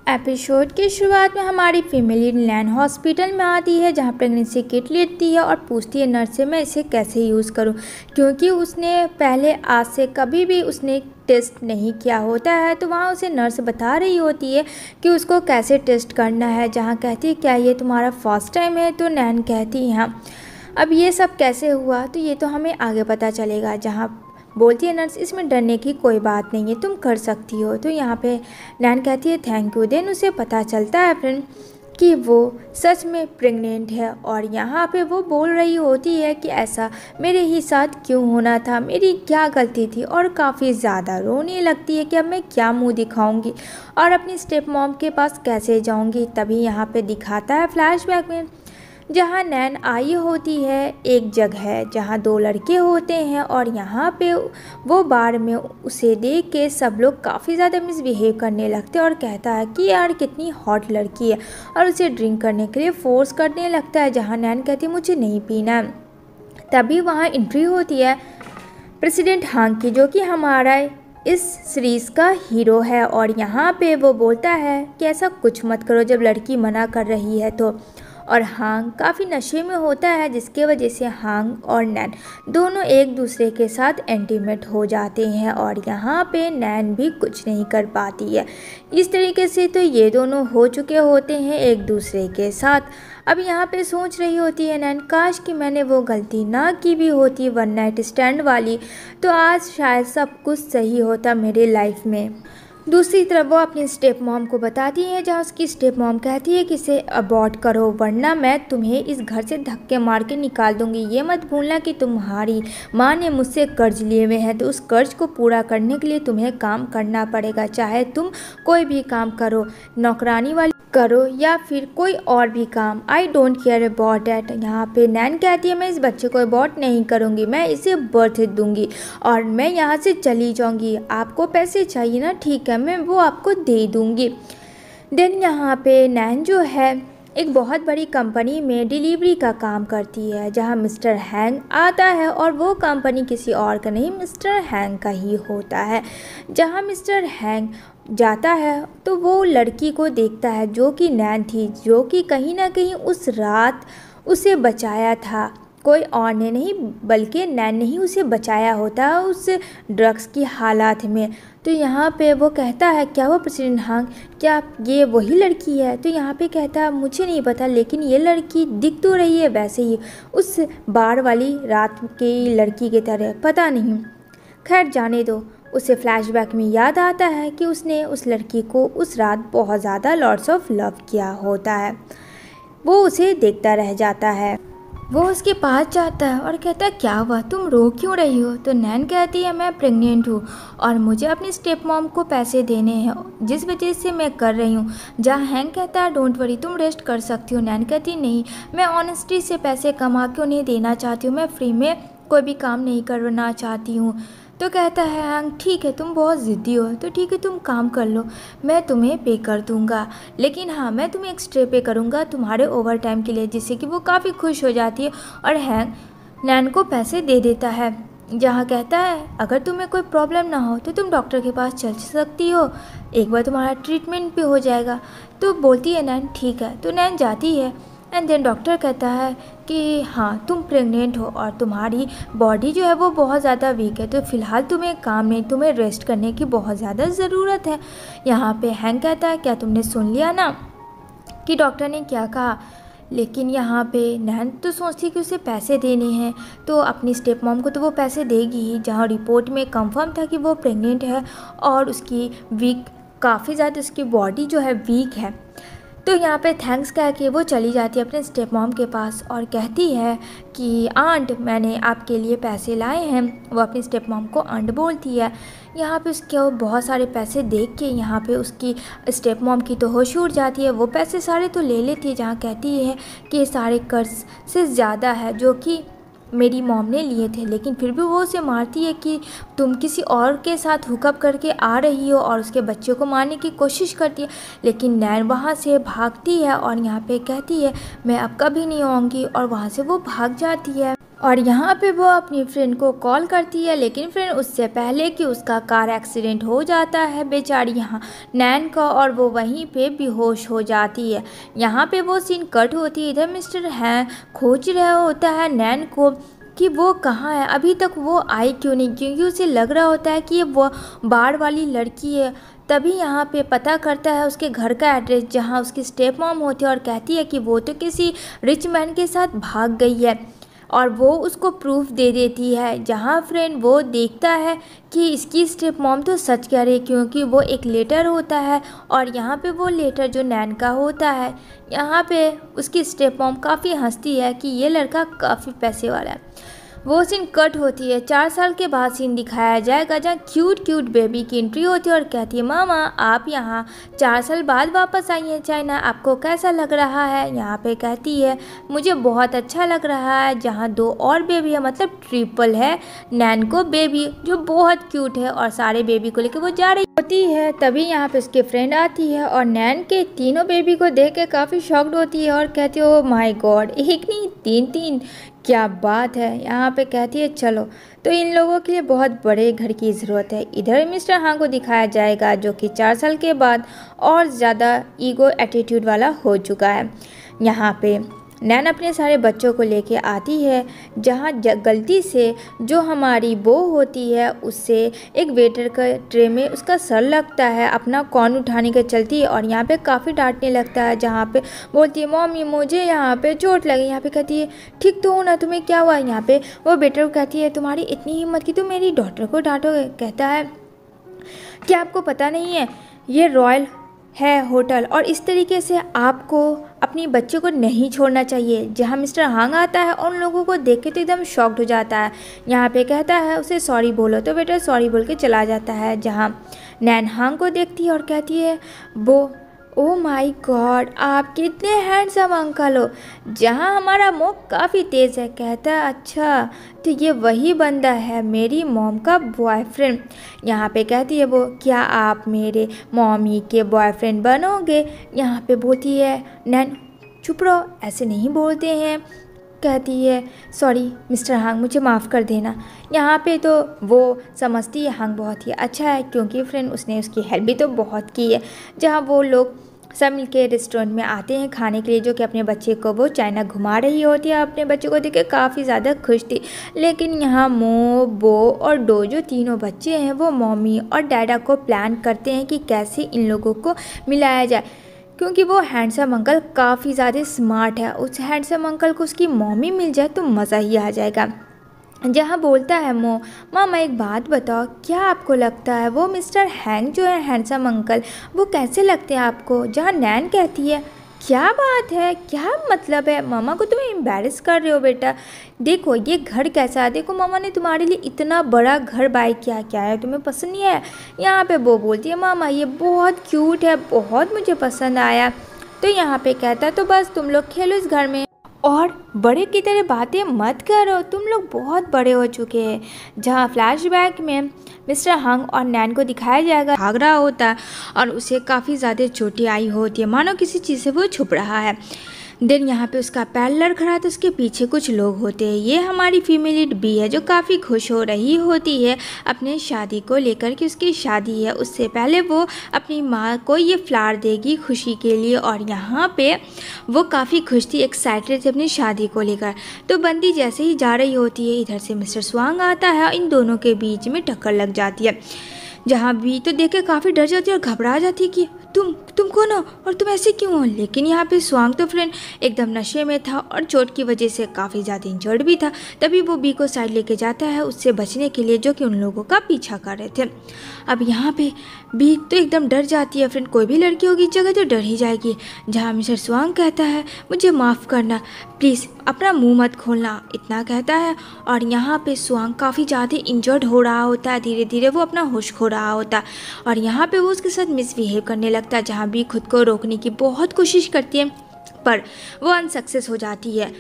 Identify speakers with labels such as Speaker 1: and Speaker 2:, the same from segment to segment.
Speaker 1: Episode की शुरुआत में हमारी फैमिली नैन हॉस्पिटल में आती है, जहां प्रेगनेंसी किट लेती है और पूछती है नर्स से मैं इसे कैसे यूज़ करूं, क्योंकि उसने पहले आज से कभी भी उसने टेस्ट नहीं किया होता है। तो वहाँ उसे नर्स बता रही होती है कि उसको कैसे टेस्ट करना है, जहाँ कहती है क्या ये तुम्हारा फर्स्ट टाइम है। तो नैन कहती है हाँ। अब ये सब कैसे हुआ तो ये तो हमें आगे पता चलेगा। जहाँ बोलती है नर्स इसमें डरने की कोई बात नहीं है, तुम कर सकती हो। तो यहाँ पे नैन कहती है थैंक यू। देन उसे पता चलता है फ्रेंड कि वो सच में प्रेग्नेंट है, और यहाँ पे वो बोल रही होती है कि ऐसा मेरे ही साथ क्यों होना था, मेरी क्या गलती थी, और काफ़ी ज़्यादा रोने लगती है कि अब मैं क्या मुंह दिखाऊंगी और अपनी स्टेप मॉम के पास कैसे जाऊंगी। तभी यहाँ पे दिखाता है फ्लैशबैक में जहाँ नैन आई होती है एक जगह जहाँ दो लड़के होते हैं, और यहाँ पे वो बार में उसे देख के सब लोग काफ़ी ज़्यादा मिसबिहेव करने लगते हैं और कहता है कि यार कितनी हॉट लड़की है, और उसे ड्रिंक करने के लिए फोर्स करने लगता है। जहाँ नैन कहती है मुझे नहीं पीना। तभी वहाँ एंट्री होती है प्रेसिडेंट हांग की, जो कि हमारा इस सीरीज़ का हीरो है, और यहाँ पे वो बोलता है कि ऐसा कुछ मत करो जब लड़की मना कर रही है तो। और हांग काफ़ी नशे में होता है, जिसके वजह से हांग और नैन दोनों एक दूसरे के साथ इंटीमेट हो जाते हैं, और यहाँ पे नैन भी कुछ नहीं कर पाती है। इस तरीके से तो ये दोनों हो चुके होते हैं एक दूसरे के साथ। अब यहाँ पे सोच रही होती है नैन काश कि मैंने वो गलती ना की भी होती वन नाइट स्टैंड वाली, तो आज शायद सब कुछ सही होता मेरे लाइफ में। दूसरी तरफ वो अपनी स्टेप मॉम को बताती है, जहाँ उसकी स्टेप मॉम कहती है कि इसे अबॉर्ट करो वरना मैं तुम्हें इस घर से धक्के मार के निकाल दूंगी। ये मत भूलना कि तुम्हारी माँ ने मुझसे कर्ज लिए हुए हैं, तो उस कर्ज को पूरा करने के लिए तुम्हें काम करना पड़ेगा, चाहे तुम कोई भी काम करो, नौकरानी वाली करो या फिर कोई और भी काम। I don't care about that. यहाँ पे नैन कहती है मैं इस बच्चे को अबॉर्ट नहीं करूँगी, मैं इसे बर्थ दूंगी और मैं यहाँ से चली जाऊँगी। आपको पैसे चाहिए ना, ठीक है मैं वो आपको दे दूँगी। देन यहाँ पे नैन जो है एक बहुत बड़ी कंपनी में डिलीवरी का काम करती है, जहाँ मिस्टर हैंग आता है, और वो कंपनी किसी और का नहीं मिस्टर हैंग का ही होता है। जहाँ मिस्टर हैंग जाता है तो वो लड़की को देखता है जो कि नैन थी, जो कि कहीं ना कहीं उस रात उसे बचाया था। कोई और ने नहीं बल्कि नैन ने ही उसे बचाया होता है उस ड्रग्स की हालात में। तो यहाँ पे वो कहता है क्या वो प्रेसिडेंट हांग क्या ये वही लड़की है। तो यहाँ पे कहता है मुझे नहीं पता, लेकिन ये लड़की दिख तो रही है वैसे ही उस बार वाली रात की लड़की की तरह, पता नहीं। खैर जाने दो। उसे फ्लैशबैक में याद आता है कि उसने उस लड़की को उस रात बहुत ज़्यादा लॉट्स ऑफ लव किया होता है। वो उसे देखता रह जाता है। वो उसके पास जाता है और कहता है क्या हुआ, तुम रो क्यों रही हो। तो नैन कहती है मैं प्रेग्नेंट हूँ और मुझे अपनी स्टेप मॉम को पैसे देने हैं, जिस वजह से मैं कर रही हूँ। जहाँ हैंग कहता है डोंट वरी तुम रेस्ट कर सकती हो। नैन कहती नहीं, मैं ऑनेस्टी से पैसे कमा के उन्हें देना चाहती हूँ, मैं फ्री में कोई भी काम नहीं करना चाहती हूँ। तो कहता है हैंग ठीक है तुम बहुत ज़िद्दी हो, तो ठीक है तुम काम कर लो, मैं तुम्हें पे कर दूंगा, लेकिन हाँ मैं तुम्हें एक्स्ट्रा पे करूँगा तुम्हारे ओवर टाइम के लिए, जिससे कि वो काफ़ी खुश हो जाती है और हैंग नैन को पैसे दे देता है। जहाँ कहता है अगर तुम्हें कोई प्रॉब्लम ना हो तो तुम डॉक्टर के पास चल सकती हो, एक बार तुम्हारा ट्रीटमेंट भी हो जाएगा। तो बोलती है नैन ठीक है। तो नैन जाती है एंड देन डॉक्टर कहता है कि हाँ तुम प्रेग्नेंट हो और तुम्हारी बॉडी जो है वो बहुत ज़्यादा वीक है, तो फ़िलहाल तुम्हें काम नहीं, तुम्हें रेस्ट करने की बहुत ज़्यादा ज़रूरत है। यहाँ पे हैंग कहता है क्या तुमने सुन लिया ना कि डॉक्टर ने क्या कहा। लेकिन यहाँ पे नैन तो सोचती कि उसे पैसे देने हैं, तो अपनी स्टेप मॉम को तो वो पैसे देगी ही, जहाँ रिपोर्ट में कंफर्म था कि वो प्रेग्नेंट है और उसकी वीक काफ़ी ज़्यादा उसकी बॉडी जो है वीक है। तो यहाँ पे थैंक्स कह के वो चली जाती है अपने स्टेप मॉम के पास और कहती है कि आंट मैंने आपके लिए पैसे लाए हैं। वो अपनी स्टेप मॉम को आंट बोलती है। यहाँ पे उसके बहुत सारे पैसे देख के यहाँ पे उसकी स्टेप मॉम की तो होश उड़ जाती है। वो पैसे सारे तो ले लेती है, जहाँ कहती है कि ये सारे कर्ज से ज़्यादा है जो कि मेरी मॉम ने लिए थे, लेकिन फिर भी वो उसे मारती है कि तुम किसी और के साथ हुकअप करके आ रही हो, और उसके बच्चे को मारने की कोशिश करती है। लेकिन नैन वहाँ से भागती है और यहाँ पे कहती है मैं अब कभी नहीं आऊँगी, और वहाँ से वो भाग जाती है। और यहाँ पे वो अपनी फ्रेंड को कॉल करती है, लेकिन फ्रेंड उससे पहले कि उसका कार एक्सीडेंट हो जाता है बेचारी यहाँ नैन का, और वो वहीं पे बेहोश हो जाती है। यहाँ पे वो सीन कट होती है। इधर मिस्टर हैं खोज रहा होता है नैन को कि वो कहाँ है, अभी तक वो आई क्यों नहीं, क्योंकि उसे लग रहा होता है कि ये वो बाढ़ वाली लड़की है। तभी यहाँ पे पता करता है उसके घर का एड्रेस, जहाँ उसकी स्टेप मॉम होती है और कहती है कि वो तो किसी रिच मैन के साथ भाग गई है, और वो उसको प्रूफ दे देती है। जहाँ फ्रेंड वो देखता है कि इसकी स्टेप मॉम तो सच कह रही है, क्योंकि वो एक लेटर होता है, और यहाँ पे वो लेटर जो नैन का होता है, यहाँ पे उसकी स्टेप मॉम काफ़ी हंसती है कि ये लड़का काफ़ी पैसे वाला है। वो सीन कट होती है। 4 साल के बाद सीन दिखाया जाएगा जहाँ क्यूट बेबी की एंट्री होती है और कहती है, मामा आप यहाँ 4 साल बाद वापस आई हैं चाइना, आपको कैसा लग रहा है। यहाँ पे कहती है, मुझे बहुत अच्छा लग रहा है। जहाँ 2 और बेबी है, मतलब ट्रिपल है नैन को बेबी, जो बहुत क्यूट है, और सारे बेबी को लेकर वो जा रही होती है। तभी यहाँ पे उसकी फ्रेंड आती है और नैन के तीनों बेबी को देख के काफ़ी शॉक्ड होती है और कहती है, ओ माय गॉड, एक नहीं 3 क्या बात है। यहाँ पे कहती है, चलो तो इन लोगों के लिए बहुत बड़े घर की ज़रूरत है। इधर मिस्टर हां को दिखाया जाएगा जो कि 4 साल के बाद और ज़्यादा ईगो एटीट्यूड वाला हो चुका है। यहाँ पे नैन अपने सारे बच्चों को लेके आती है, जहाँ गलती से जो हमारी बो होती है उससे एक वेटर का ट्रे में उसका सर लगता है अपना कॉर्न उठाने के चलती है, और यहाँ पे काफ़ी डांटने लगता है। जहाँ पे बोलती है, मम्मी मुझे यहाँ पे चोट लगी। यहाँ पे कहती है, ठीक तो हो ना, तुम्हें क्या हुआ। यहाँ पे वो वेटर को कहती है, तुम्हारी इतनी हिम्मत कि तुम मेरी डॉटर को डांटोगे। कहता है, क्या आपको पता नहीं है ये रॉयल है होटल, और इस तरीके से आपको अपनी बच्चे को नहीं छोड़ना चाहिए। जहाँ मिस्टर हांग आता है और उन लोगों को देख के तो एकदम शॉक्ड हो जाता है। यहाँ पे कहता है उसे सॉरी बोलो, तो बेटा सॉरी बोल के चला जाता है। जहाँ नैन हांग को देखती है और कहती है, वो ओ माय गॉड, आप कितने हैंडसम अंकल हो। जहाँ हमारा मुंह काफ़ी तेज़ है। कहता है, अच्छा तो ये वही बंदा है मेरी मॉम का बॉयफ्रेंड। यहाँ पे कहती है वो, क्या आप मेरे मॉमी के बॉयफ्रेंड बनोगे। यहाँ पे बोलती है नैन, चुप रहो, ऐसे नहीं बोलते हैं। कहती है, सॉरी मिस्टर हांग, मुझे माफ़ कर देना। यहाँ पे तो वो समझती है हांग बहुत ही अच्छा है, क्योंकि फ्रेंड उसने उसकी हेल्प भी तो बहुत की है। जहाँ वो लोग सब मिलके रेस्टोरेंट में आते हैं खाने के लिए, जो कि अपने बच्चे को वो चाइना घुमा रही होती है। अपने बच्चे को देख के काफ़ी ज़्यादा खुश थी। लेकिन यहाँ मो, बो और डो जो तीनों बच्चे हैं, वो मम्मी और डैडा को प्लान करते हैं कि कैसे इन लोगों को मिलाया जाए, क्योंकि वो हैंडसम अंकल काफ़ी ज़्यादा स्मार्ट है। उस हैंडसम अंकल को उसकी मम्मी मिल जाए तो मज़ा ही आ जाएगा। जहाँ बोलता है मामा एक बात बताओ, क्या आपको लगता है वो मिस्टर हैंग जो है हैंडसम अंकल, वो कैसे लगते हैं आपको। जहाँ नैन कहती है, क्या बात है, क्या मतलब है, मामा को तुम एम्बैरेस कर रहे हो बेटा। देखो ये घर कैसा है, देखो मामा ने तुम्हारे लिए इतना बड़ा घर बाय किया, क्या है तुम्हें पसंद नहीं आया। यहाँ पे वो बोलती है, मामा ये बहुत क्यूट है, बहुत मुझे पसंद आया। तो यहाँ पे कहता है, तो बस तुम लोग खेलो इस घर में और बड़े की तरह बातें मत करो, तुम लोग बहुत बड़े हो चुके हैं। जहाँ फ्लैशबैक में मिस्टर हांग और नैन को दिखाया जाएगा भाग रहा होता है और उसे काफ़ी ज़्यादा चोटें आई होती है, मानो किसी चीज़ से वो छुप रहा है। देन यहाँ पे उसका पैर लड़ खड़ा है तो उसके पीछे कुछ लोग होते हैं। ये हमारी फीमेल लीड बी है जो काफ़ी खुश हो रही होती है अपने शादी को लेकर कि उसकी शादी है। उससे पहले वो अपनी माँ को ये फ्लावर देगी खुशी के लिए, और यहाँ पे वो काफ़ी खुश थी, एक्साइटेड थी अपनी शादी को लेकर। तो बंदी जैसे ही जा रही होती है, इधर से मिस्टर स्वांग आता है और इन दोनों के बीच में टक्कर लग जाती है। जहाँ बी तो देख के काफ़ी डर जाती है और घबरा जाती है कि तुम कौन हो और तुम ऐसे क्यों हो। लेकिन यहाँ पे स्वांग तो फ्रेंड एकदम नशे में था और चोट की वजह से काफ़ी ज़्यादा इंजर्ड भी था। तभी वो बी को साइड लेके जाता है उससे बचने के लिए, जो कि उन लोगों का पीछा कर रहे थे। अब यहाँ पे बी तो एकदम डर जाती है। फ्रेंड कोई भी लड़की होगी जगह तो डर ही जाएगी। जहाँ मिस्टर स्वांग कहता है, मुझे माफ़ करना प्लीज़, अपना मुँह मत खोलना, इतना कहता है। और यहाँ पे स्वांग काफ़ी ज़्यादा इंजर्ड हो रहा होता है, धीरे धीरे वो अपना होश खो रहा होता है। और यहाँ पे वो उसके साथ मिसबिहेव करने लगता है। जहाँ भी खुद को रोकने की बहुत कोशिश करती है पर वो अनसक्सेस हो जाती है।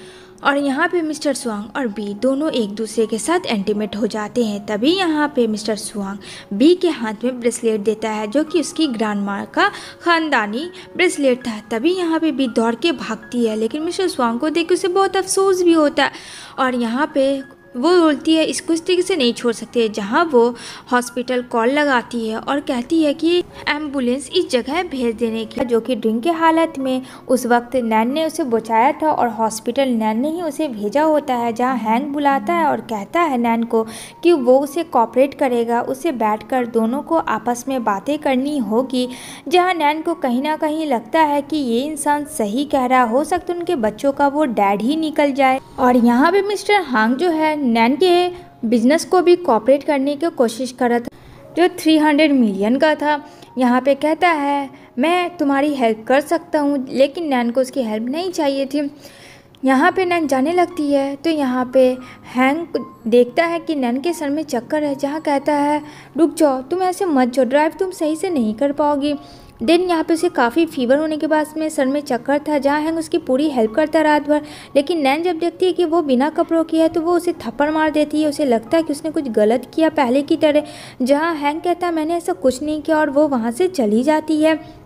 Speaker 1: और यहाँ पे मिस्टर स्वांग और बी दोनों एक दूसरे के साथ इंटीमेट हो जाते हैं। तभी यहाँ पे मिस्टर स्वांग बी के हाथ में ब्रेसलेट देता है जो कि उसकी ग्रैंडमा का ख़ानदानी ब्रेसलेट था। तभी यहाँ पे बी दौड़ के भागती है, लेकिन मिस्टर स्वांग को देख के उसे बहुत अफसोस भी होता है और यहाँ पे वो बोलती है इसको इस तरीके से नहीं छोड़ सकते। जहाँ वो हॉस्पिटल कॉल लगाती है और कहती है कि एम्बुलेंस इस जगह भेज देने की, जो कि ड्रिंक के हालत में उस वक्त नैन ने उसे बचाया था और हॉस्पिटल नैन ने ही उसे भेजा होता है। जहाँ हैंक बुलाता है और कहता है नैन को कि वो उसे कॉपरेट करेगा, उसे बैठकर दोनों को आपस में बातें करनी होगी। जहाँ नैन को कहीं ना कहीं लगता है कि ये इंसान सही कह रहा, हो सकता है उनके बच्चों का वो डैड ही निकल जाए। और यहाँ पे मिस्टर हांग जो है नैन के बिजनेस को भी कॉपरेट करने की कोशिश कर रहा था जो 300 मिलियन का था। यहाँ पे कहता है मैं तुम्हारी हेल्प कर सकता हूँ, लेकिन नैन को उसकी हेल्प नहीं चाहिए थी। यहाँ पे नैन जाने लगती है तो यहाँ पे हैंक देखता है कि नैन के सर में चक्कर है। जहाँ कहता है रुक जाओ, तुम ऐसे मत जाओ, ड्राइव तुम सही से नहीं कर पाओगी। देन यहाँ पे उसे काफ़ी फीवर होने के बाद में सर में चक्कर था। जहाँ हैंक उसकी पूरी हेल्प करता है रात भर, लेकिन नैन जब देखती है कि वो बिना कपड़ों की है तो वो उसे थप्पड़ मार देती है। उसे लगता है कि उसने कुछ गलत किया पहले की तरह। जहाँ हैंक कहता है मैंने ऐसा कुछ नहीं किया और वो वहाँ से चली जाती है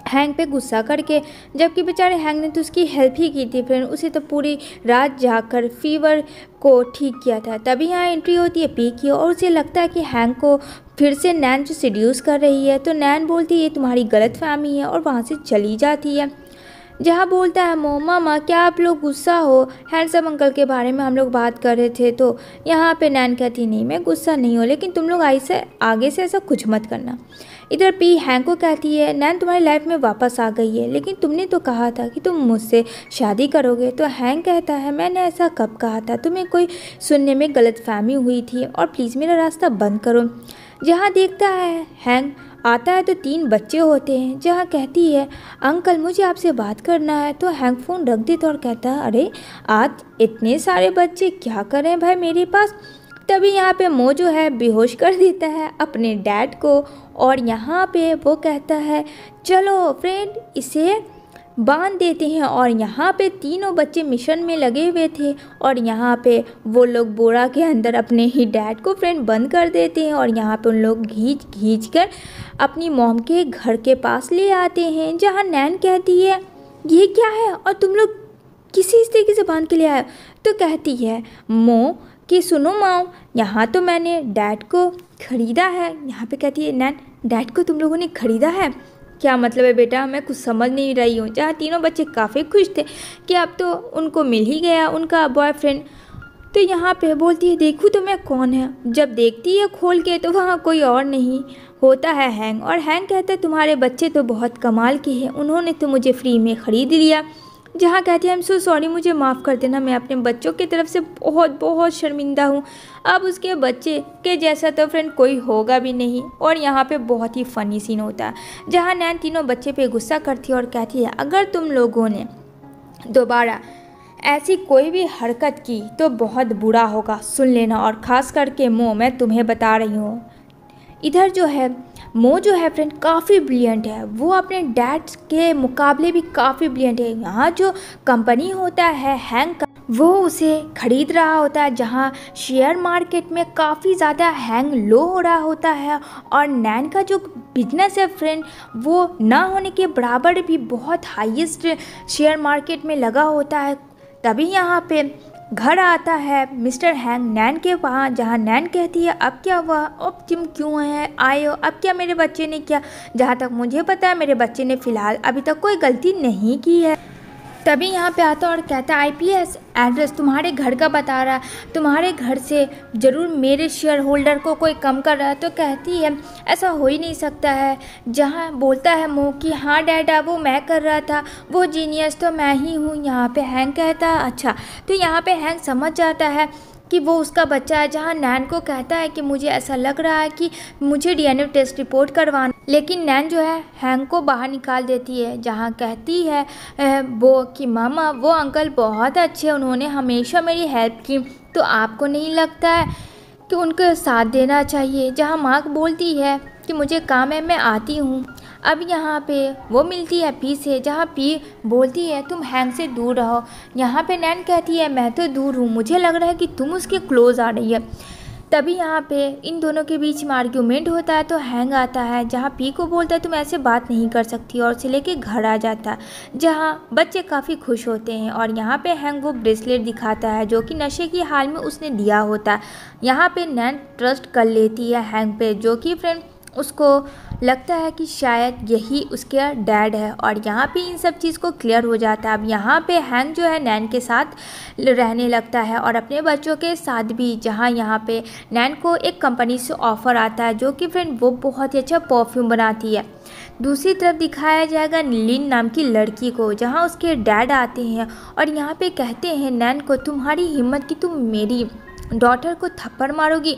Speaker 1: हैंक पे गुस्सा करके, जबकि बेचारे हैंक ने तो उसकी हेल्प ही की थी। फ्रेंड उसे तो पूरी रात जाकर फीवर को ठीक किया था। तभी यहाँ एंट्री होती है पी की और उसे लगता है कि हैंक को फिर से नैन जो सीड्यूस कर रही है। तो नैन बोलती है ये तुम्हारी गलतफहमी है और वहाँ से चली जाती है। जहाँ बोलता है मामा क्या आप लोग गुस्सा हो, हैंडसम अंकल के बारे में हम लोग बात कर रहे थे। तो यहाँ पे नैन कहती नहीं मैं गुस्सा नहीं हूँ, लेकिन तुम लोग आगे से ऐसा कुछ मत करना। इधर पी हैंक को कहती है नैन तुम्हारी लाइफ में वापस आ गई है, लेकिन तुमने तो कहा था कि तुम मुझसे शादी करोगे। तो हैंक कहता है मैंने ऐसा कब कहा था, तुम्हें कोई सुनने में गलतफहमी हुई थी और प्लीज़ मेरा रास्ता बंद करो। जहाँ देखता है हैंक आता है तो 3 बच्चे होते हैं। जहाँ कहती है अंकल मुझे आपसे बात करना है। तो हैंक फ़ोन रख देता और कहता है अरे आज इतने सारे बच्चे क्या करें भाई मेरे पास। तभी यहाँ पे मो जो है बेहोश कर देता है अपने डैड को और यहाँ पे वो कहता है चलो फ्रेंड इसे बांध देते हैं। और यहाँ पे तीनों बच्चे मिशन में लगे हुए थे और यहाँ पे वो लोग बोरा के अंदर अपने ही डैड को फ्रेंड बंद कर देते हैं और यहाँ पे उन लोग खींच कर अपनी मॉम के घर के पास ले आते हैं। जहाँ नैन कहती है ये क्या है और तुम लोग किसी इस तरीके से बांध के ले आए। तो कहती है मो कि सुनो माओ यहाँ तो मैंने डैड को ख़रीदा है। यहाँ पे कहती है नैन डैड को तुम लोगों ने ख़रीदा है, क्या मतलब है बेटा, मैं कुछ समझ नहीं रही हूँ। जहाँ तीनों बच्चे काफ़ी खुश थे कि अब तो उनको मिल ही गया उनका बॉयफ्रेंड। तो यहाँ पे बोलती है देखूँ तो मैं कौन है। जब देखती है खोल के तो वहाँ कोई और नहीं होता है हैंक। और हैंक कहता है तुम्हारे बच्चे तो बहुत कमाल के हैं, उन्होंने तो मुझे फ्री में ख़रीद लिया। जहाँ कहती है आई एम सो सॉरी, मुझे माफ़ कर देना, मैं अपने बच्चों की तरफ से बहुत बहुत शर्मिंदा हूँ। अब उसके बच्चे के जैसा तो फ्रेंड कोई होगा भी नहीं। और यहाँ पे बहुत ही फ़नी सीन होता है जहाँ नैन तीनों बच्चे पे गुस्सा करती है और कहती है अगर तुम लोगों ने दोबारा ऐसी कोई भी हरकत की तो बहुत बुरा होगा, सुन लेना। और ख़ास करके मो मैं तुम्हें बता रही हूँ। इधर जो है मो जो है फ्रेंड काफ़ी ब्रिलियंट है, वो अपने डैड के मुकाबले भी काफ़ी ब्रिलियंट है। यहाँ जो कंपनी होता है हैंक का वो उसे ख़रीद रहा होता है, जहाँ शेयर मार्केट में काफ़ी ज़्यादा हैंग लो हो रहा होता है। और नैन का जो बिजनेस है फ्रेंड वो ना होने के बराबर भी बहुत हाईएस्ट शेयर मार्केट में लगा होता है। तभी यहाँ पे घर आता है मिस्टर हैंक नैन के वहाँ, जहाँ नैन कहती है अब क्या हुआ, अब तुम क्यों आए हो, अब क्या मेरे बच्चे ने किया। जहाँ तक मुझे पता है मेरे बच्चे ने फ़िलहाल अभी तक कोई गलती नहीं की है। तभी यहाँ पे आता और कहता है आईपीएस एड्रेस तुम्हारे घर का बता रहा है, तुम्हारे घर से ज़रूर मेरे शेयर होल्डर को कोई कम कर रहा है। तो कहती है ऐसा हो ही नहीं सकता है। जहाँ बोलता है मो कि हाँ डैडा वो मैं कर रहा था, वो जीनियस तो मैं ही हूँ। यहाँ पे हैंक कहता है अच्छा। तो यहाँ पे हैंक समझ जाता है कि वो उसका बच्चा है। जहाँ नैन को कहता है कि मुझे ऐसा लग रहा है कि मुझे डीएनए टेस्ट रिपोर्ट करवाना, लेकिन नैन जो है हैंक को बाहर निकाल देती है। जहाँ कहती है वो कि मामा वो अंकल बहुत अच्छे, उन्होंने हमेशा मेरी हेल्प की, तो आपको नहीं लगता है कि उनको साथ देना चाहिए। जहाँ माँ बोलती है कि मुझे काम है मैं आती हूँ। अब यहाँ पे वो मिलती है पी से, जहाँ पी बोलती है तुम हैंग से दूर रहो। यहाँ पे नैन कहती है मैं तो दूर हूँ, मुझे लग रहा है कि तुम उसके क्लोज आ रही है। तभी यहाँ पे इन दोनों के बीच में आर्ग्यूमेंट होता है तो हैंग आता है, जहाँ पी को बोलता है तुम ऐसे बात नहीं कर सकती और उसे लेके घर आ जाता है, जहाँ बच्चे काफ़ी खुश होते हैं। और यहाँ पे हैंग वो ब्रेसलेट दिखाता है जो कि नशे की हाल में उसने दिया होता है। यहाँ पे नैन ट्रस्ट कर लेती है हैंग पे, जो कि फ्रेंड उसको लगता है कि शायद यही उसका डैड है। और यहाँ पे इन सब चीज़ को क्लियर हो जाता है। अब यहाँ पे हैंग जो है नैन के साथ रहने लगता है और अपने बच्चों के साथ भी, जहाँ यहाँ पे नैन को एक कंपनी से ऑफ़र आता है जो कि फ्रेंड वो बहुत ही अच्छा परफ्यूम बनाती है। दूसरी तरफ दिखाया जाएगा लिन नाम की लड़की को, जहाँ उसके डैड आते हैं और यहाँ पे कहते हैं नैन को तुम्हारी हिम्मत कि तुम मेरी डॉटर को थप्पड़ मारोगी।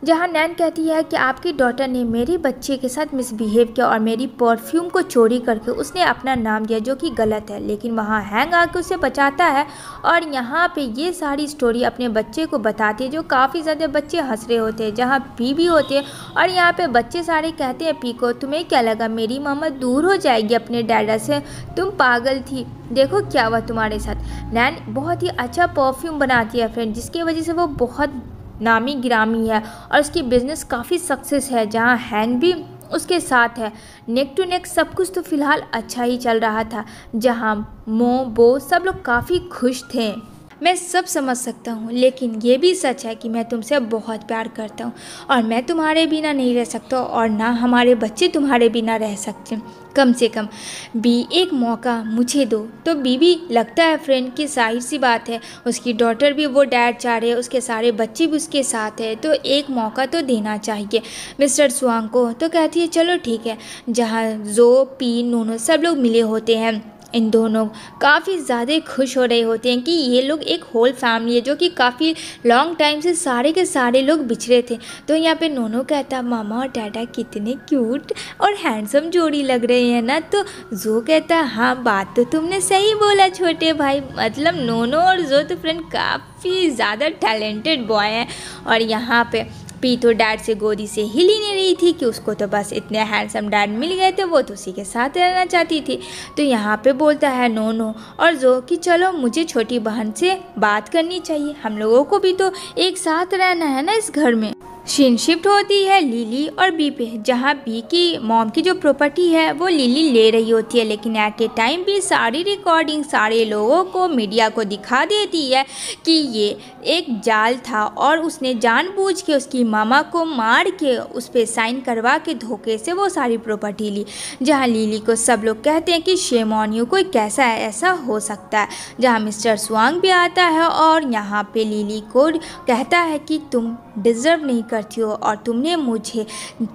Speaker 1: जहाँ नैन कहती है कि आपकी डॉटर ने मेरे बच्चे के साथ मिसबिहेव किया और मेरी परफ्यूम को चोरी करके उसने अपना नाम दिया, जो कि गलत है। लेकिन वहाँ हैंग आके उसे बचाता है और यहाँ पे ये सारी स्टोरी अपने बच्चे को बताती है, जो काफ़ी ज़्यादा बच्चे हंस रहे होते हैं, जहाँ पी भी होते हैं। और यहाँ पे बच्चे सारे कहते हैं पी को तुम्हें क्या लगा मेरी मामा दूर हो जाएगी अपने डैडा से, तुम पागल थी, देखो क्या हुआ तुम्हारे साथ। नैन बहुत ही अच्छा परफ्यूम बनाती है फ्रेंड, जिसकी वजह से वो बहुत नामी गिरामी है और उसकी बिज़नेस काफ़ी सक्सेस है, जहाँ हैंग भी उसके साथ है। नेक टू नेक सब कुछ तो फ़िलहाल अच्छा ही चल रहा था, जहाँ बो सब लोग काफ़ी खुश थे। मैं सब समझ सकता हूँ, लेकिन ये भी सच है कि मैं तुमसे बहुत प्यार करता हूँ और मैं तुम्हारे बिना नहीं रह सकता और ना हमारे बच्चे तुम्हारे बिना रह सकते। कम से कम बी एक मौका मुझे दो। तो बीबी लगता है फ्रेंड की जाहिर सी बात है, उसकी डॉटर भी वो डैड चाह रहे हैं, उसके सारे बच्चे भी उसके साथ है, तो एक मौका तो देना चाहिए मिस्टर स्वांग को। तो कहती है चलो ठीक है। जहाँ जो पी नोनो सब लोग मिले होते हैं, इन दोनों काफ़ी ज़्यादा खुश हो रहे होते हैं कि ये लोग एक होल फैमिली है, जो कि काफ़ी लॉन्ग टाइम से सारे के सारे लोग बिछड़े थे। तो यहाँ पे नोनो कहता मामा और डैडा कितने क्यूट और हैंडसम जोड़ी लग रहे हैं ना। तो जो कहता हाँ बात तो तुमने सही बोला छोटे भाई, मतलब नोनो और जो तो फ्रेंड काफ़ी ज़्यादा टैलेंटेड बॉय हैं। और यहाँ पे पी तो डैड से गोदी से हिल ही नहीं रही थी कि उसको तो बस इतने हैंडसम डैड मिल गए थे, वो तो उसी के साथ रहना चाहती थी। तो यहाँ पे बोलता है नोनो और जो कि चलो मुझे छोटी बहन से बात करनी चाहिए, हम लोगों को भी तो एक साथ रहना है ना इस घर में। सीन शिफ्ट होती है लिली और बी पे, जहाँ बी की मॉम की जो प्रॉपर्टी है वो लिली ले रही होती है, लेकिन एट ए टाइम भी सारी रिकॉर्डिंग सारे लोगों को मीडिया को दिखा देती है कि ये एक जाल था और उसने जानबूझ के उसकी मामा को मार के उस पर साइन करवा के धोखे से वो सारी प्रॉपर्टी ली। जहाँ लिली को सब लोग कहते हैं कि शेम ऑन यू, कोई कैसा है ऐसा हो सकता है। जहाँ मिस्टर स्वांग भी आता है और यहाँ पे लिली को कहता है कि तुम डिज़र्व नहीं करती हो और तुमने मुझे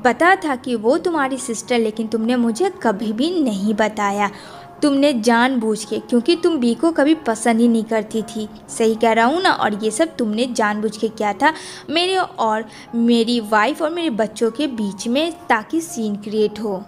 Speaker 1: पता था कि वो तुम्हारी सिस्टर, लेकिन तुमने मुझे कभी भी नहीं बताया, तुमने जानबूझ के, क्योंकि तुम बी को कभी पसंद ही नहीं करती थी। सही कह रहा हूँ ना। और ये सब तुमने जानबूझ के किया था मेरे और मेरी वाइफ और मेरे बच्चों के बीच में, ताकि सीन क्रिएट हो।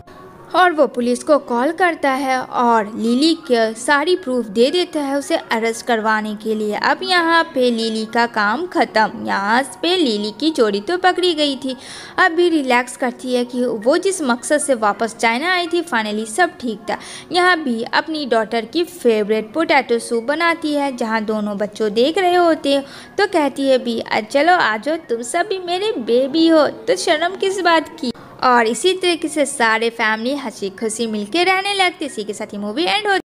Speaker 1: और वो पुलिस को कॉल करता है और लिली के सारी प्रूफ दे देता है उसे अरेस्ट करवाने के लिए। अब यहाँ पे लिली का काम ख़त्म। यहाँ पे लिली की चोरी तो पकड़ी गई थी, अब भी रिलैक्स करती है कि वो जिस मकसद से वापस चाइना आई थी फाइनली सब ठीक था। यहाँ भी अपनी डॉटर की फेवरेट पोटैटो सूप बनाती है, जहाँ दोनों बच्चों देख रहे होते हैं। तो कहती है भी चलो आ जाओ, तुम सब भी मेरे बेबी हो तो शर्म किस बात की। और इसी तरीके से सारे फैमिली हंसी खुशी मिलके रहने लगते। इसी के साथ ही मूवी एंड हो